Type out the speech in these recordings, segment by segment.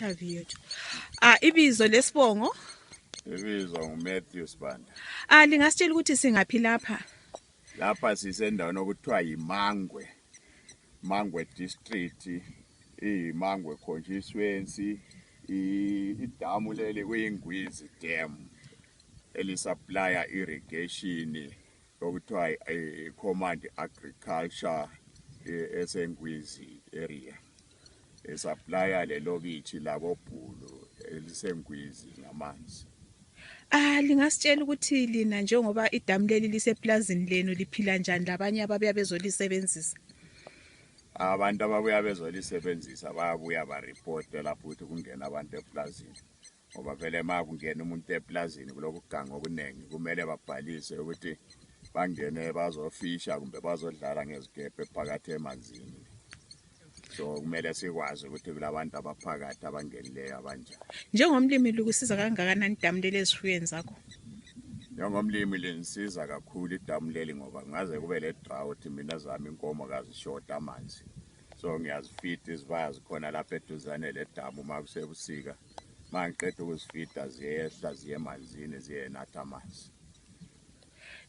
interview yethu. Ibizo lesibongo. Ibizo uMathew Sibanda. Lingasitshela ukuthi singaphi lapha? Lapha sisendaweni okuthiwa eMangwe. Mangwe district, eMangwe constituency, Idamu leNgwizi dam elisupplya irrigation okuthiwa command agriculture eseNgwizi area. Esupplya lelokithi labobhulu eliseNgwizi ngamanzi. Lingasitshela ukuthi lina njengoba idamu leli liseplazini lenu liphila njani labanye ababuya bezolisebenzisa? Abantu ababuya bezolisebenzisa bayabuya bareport lapho ukuthi kungena abantu eplazini. Ngoba vele makungena umuntu eplazini kulokuganga okunengi kumele babhalise ukuthi bangene bazofisha kumbe bazodlala ngezikepe phakathi emanzini. So kumele sikwazi ukuthi kulabantu abaphakathi abangenileyo abanjani. Njengomlimi lukusiza kangakanani idamu leli ezifuyweni zakho? Njengomlimi linisiza kakhulu idamu leli ngoba ngaze kube le drought mina zami inkomo kazishota amanzi. So ngiyazifida izibaya zikhona lapha eduzane ledamu makusebusika. Mangiqeda ukuzifida ziyehla ziye emanzini ziyenatha amanzi.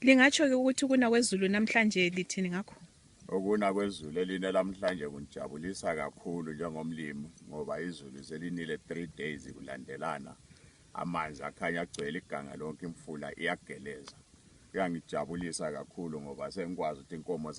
Lingatsho ke ukuthi kuna kwezulu namhlanje lithini ngakho? Okuna kwezulu eline lamhlanje kunjabulisa kakhulu njengomlimi ngoba izulu selinile 3 days kulandelana. Amanzi akhanya agcwele iganga lonke, imfula iyageleza. Kuyangijabulisa kakhulu ngoba sengikwazi ukuthi inkomo